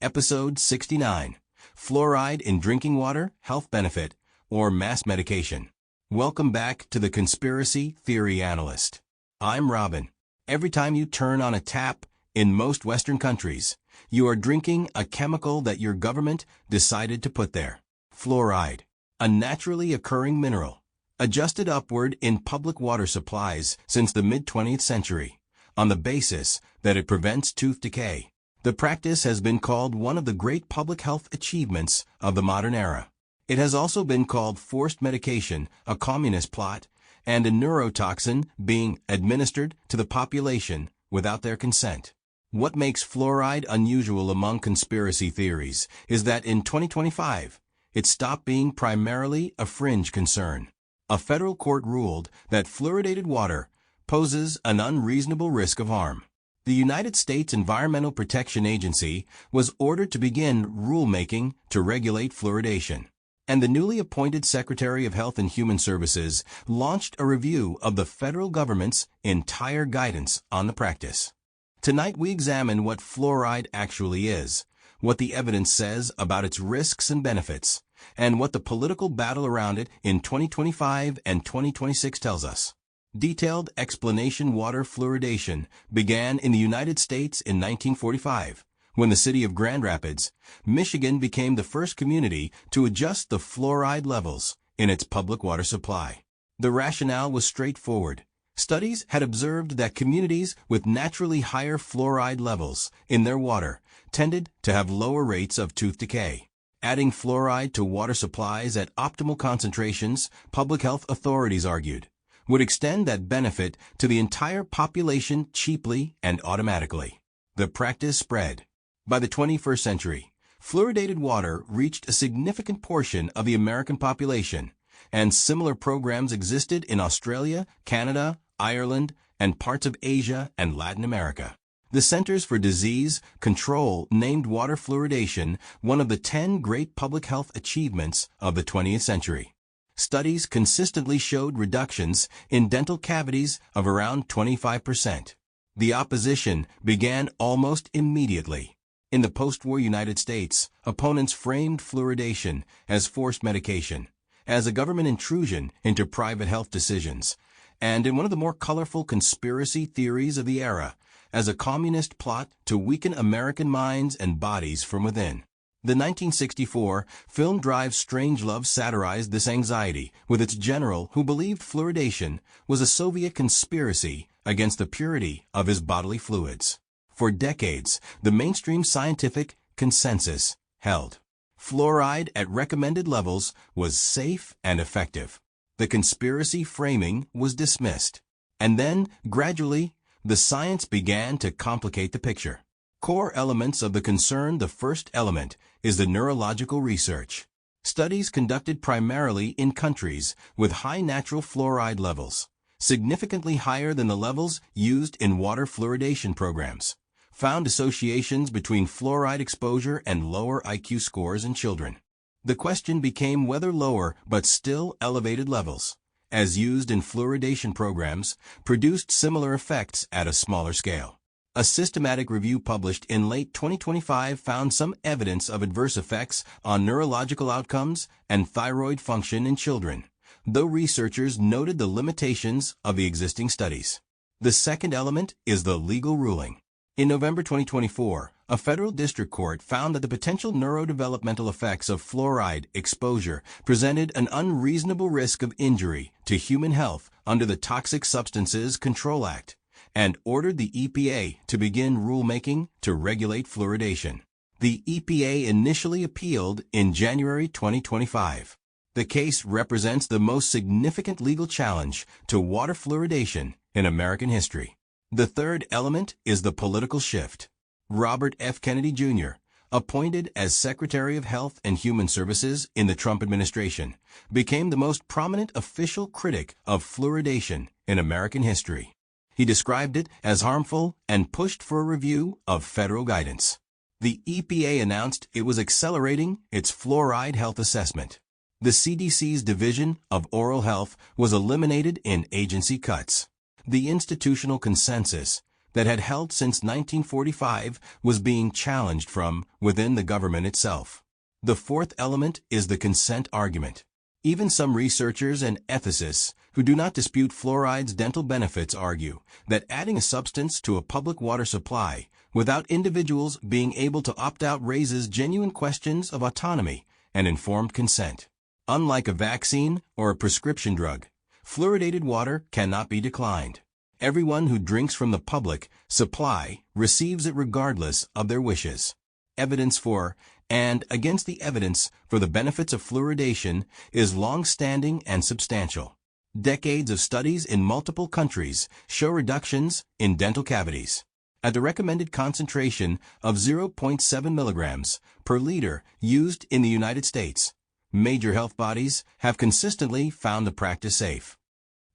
Episode 69, Fluoride in Drinking Water, Health Benefit, or Mass Medication. Welcome back to the Conspiracy Theory Analyst. I'm Robin. Every time you turn on a tap, in most Western countries, you are drinking a chemical that your government decided to put there. Fluoride, a naturally occurring mineral, adjusted upward in public water supplies since the mid-20th century, on the basis that it prevents tooth decay. The practice has been called one of the great public health achievements of the modern era. It has also been called forced medication, a communist plot, and a neurotoxin being administered to the population without their consent. What makes fluoride unusual among conspiracy theories is that in 2025, it stopped being primarily a fringe concern. A federal court ruled that fluoridated water poses an unreasonable risk of harm. The United States Environmental Protection Agency was ordered to begin rulemaking to regulate fluoridation, and the newly appointed Secretary of Health and Human Services launched a review of the federal government's entire guidance on the practice. Tonight we examine what fluoride actually is, what the evidence says about its risks and benefits, and what the political battle around it in 2025 and 2026 tells us. Detailed explanation. Water fluoridation began in the United States in 1945, when the city of Grand Rapids, Michigan became the first community to adjust the fluoride levels in its public water supply. The rationale was straightforward. Studies had observed that communities with naturally higher fluoride levels in their water tended to have lower rates of tooth decay. Adding fluoride to water supplies at optimal concentrations, public health authorities argued, would extend that benefit to the entire population cheaply and automatically. The practice spread. By the 21st century, fluoridated water reached a significant portion of the American population, and similar programs existed in Australia, Canada, Ireland, and parts of Asia and Latin America. The Centers for Disease Control named water fluoridation one of the 10 great public health achievements of the 20th century. Studies consistently showed reductions in dental cavities of around 25%. The opposition began almost immediately. In the post-war United States, opponents framed fluoridation as forced medication, as a government intrusion into private health decisions, and in one of the more colorful conspiracy theories of the era, as a communist plot to weaken American minds and bodies from within. The 1964 film Drive Strangelove satirized this anxiety with its general who believed fluoridation was a Soviet conspiracy against the purity of his bodily fluids. For decades, the mainstream scientific consensus held fluoride at recommended levels was safe and effective. The conspiracy framing was dismissed. And then, gradually, the science began to complicate the picture. Core elements of the concern. The first element is the neurological research. Studies conducted primarily in countries with high natural fluoride levels, significantly higher than the levels used in water fluoridation programs, found associations between fluoride exposure and lower IQ scores in children. The question became whether lower but still elevated levels, as used in fluoridation programs, produced similar effects at a smaller scale. A systematic review published in late 2025 found some evidence of adverse effects on neurological outcomes and thyroid function in children, though researchers noted the limitations of the existing studies. The second element is the legal ruling. In November 2024, a federal district court found that the potential neurodevelopmental effects of fluoride exposure presented an unreasonable risk of injury to human health under the Toxic Substances Control Act, and ordered the EPA to begin rulemaking to regulate fluoridation. The EPA initially appealed in January 2025. The case represents the most significant legal challenge to water fluoridation in American history. The third element is the political shift. Robert F. Kennedy Jr., appointed as Secretary of Health and Human Services in the Trump administration, became the most prominent official critic of fluoridation in American history. He described it as harmful and pushed for a review of federal guidance. The EPA announced it was accelerating its fluoride health assessment. The CDC's Division of Oral Health was eliminated in agency cuts. The institutional consensus that had held since 1945 was being challenged from within the government itself. The fourth element is the consent argument. Even some researchers and ethicists who do not dispute fluoride's dental benefits argue that adding a substance to a public water supply without individuals being able to opt out raises genuine questions of autonomy and informed consent. Unlike a vaccine or a prescription drug, fluoridated water cannot be declined. Everyone who drinks from the public supply receives it regardless of their wishes. Evidence for and against the evidence for the benefits of fluoridation is long-standing and substantial. Decades of studies in multiple countries show reductions in dental cavities. At the recommended concentration of 0.7 milligrams per liter used in the United States, major health bodies have consistently found the practice safe.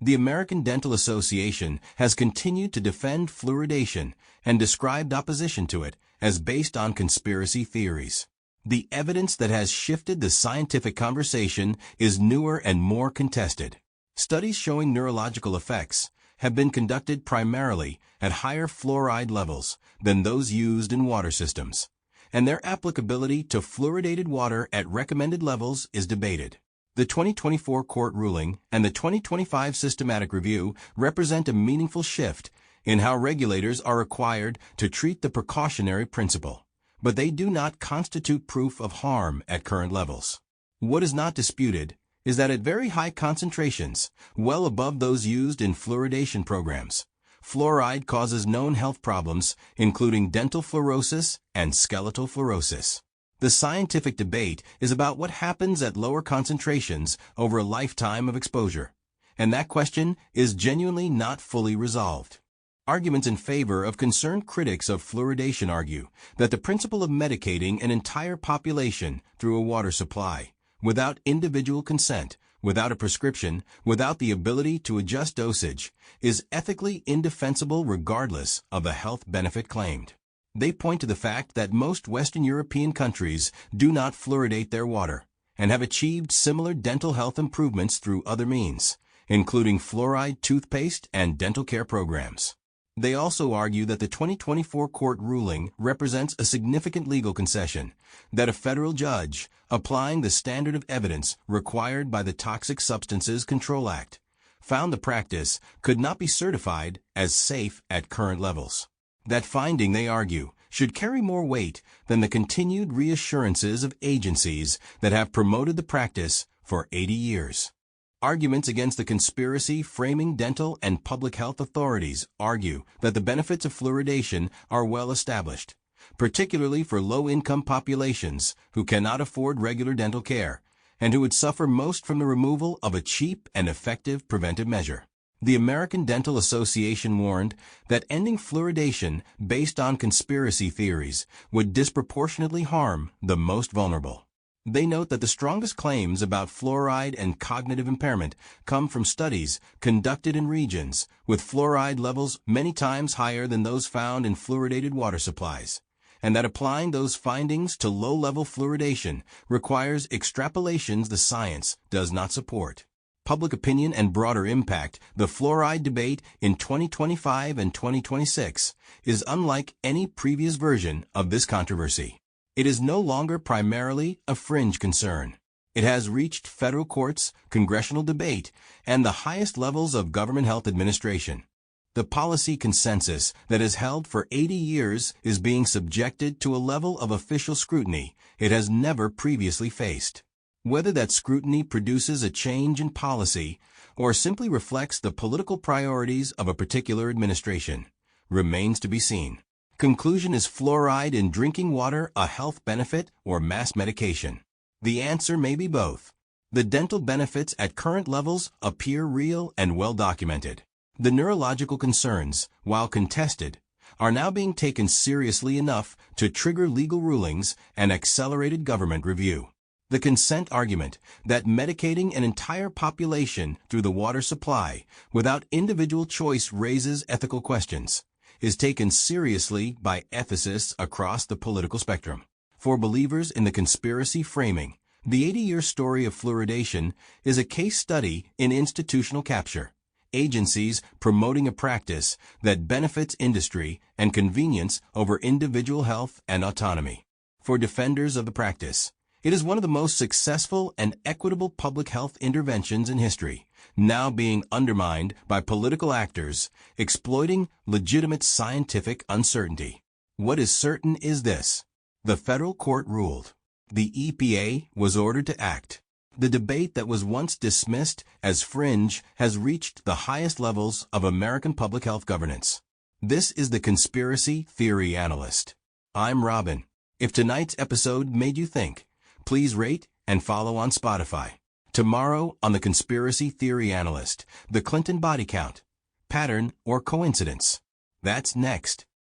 The American Dental Association has continued to defend fluoridation and described opposition to it as based on conspiracy theories. The evidence that has shifted the scientific conversation is newer and more contested. Studies showing neurological effects have been conducted primarily at higher fluoride levels than those used in water systems, and their applicability to fluoridated water at recommended levels is debated. The 2024 court ruling and the 2025 systematic review represent a meaningful shift in how regulators are required to treat the precautionary principle, but they do not constitute proof of harm at current levels. What is not disputed is that at very high concentrations, well above those used in fluoridation programs, fluoride causes known health problems, including dental fluorosis and skeletal fluorosis. The scientific debate is about what happens at lower concentrations over a lifetime of exposure, and that question is genuinely not fully resolved. Arguments in favor of concerned critics of fluoridation argue that the principle of medicating an entire population through a water supply, without individual consent, without a prescription, without the ability to adjust dosage, is ethically indefensible regardless of the health benefit claimed. They point to the fact that most Western European countries do not fluoridate their water and have achieved similar dental health improvements through other means, including fluoride toothpaste and dental care programs. They also argue that the 2024 court ruling represents a significant legal concession, that a federal judge, applying the standard of evidence required by the Toxic Substances Control Act, found the practice could not be certified as safe at current levels. That finding, they argue, should carry more weight than the continued reassurances of agencies that have promoted the practice for 80 years. Arguments against the conspiracy framing dental and public health authorities argue that the benefits of fluoridation are well established, particularly for low-income populations who cannot afford regular dental care and who would suffer most from the removal of a cheap and effective preventive measure. The American Dental Association warned that ending fluoridation based on conspiracy theories would disproportionately harm the most vulnerable. They note that the strongest claims about fluoride and cognitive impairment come from studies conducted in regions with fluoride levels many times higher than those found in fluoridated water supplies, and that applying those findings to low-level fluoridation requires extrapolations the science does not support. Public opinion and broader impact, the fluoride debate in 2025 and 2026 is unlike any previous version of this controversy. It is no longer primarily a fringe concern. It has reached federal courts, congressional debate, and the highest levels of government health administration. The policy consensus that has held for 80 years is being subjected to a level of official scrutiny it has never previously faced. Whether that scrutiny produces a change in policy or simply reflects the political priorities of a particular administration remains to be seen. Conclusion: is fluoride in drinking water a health benefit or mass medication? The answer may be both. The dental benefits at current levels appear real and well documented. The neurological concerns, while contested, are now being taken seriously enough to trigger legal rulings and accelerated government review. The consent argument that medicating an entire population through the water supply without individual choice raises ethical questions is taken seriously by ethicists across the political spectrum. For believers in the conspiracy framing, the 80-year story of fluoridation is a case study in institutional capture. agencies promoting a practice that benefits industry and convenience over individual health and autonomy. For defenders of the practice, it is one of the most successful and equitable public health interventions in history, now being undermined by political actors exploiting legitimate scientific uncertainty. What is certain is this: the federal court ruled. The EPA was ordered to act. The debate that was once dismissed as fringe has reached the highest levels of American public health governance. This is the Conspiracy Theory Analyst. I'm Robin. If tonight's episode made you think, please rate and follow on Spotify. Tomorrow on the Conspiracy Theory Analyst, the Clinton body count, pattern or coincidence? That's next.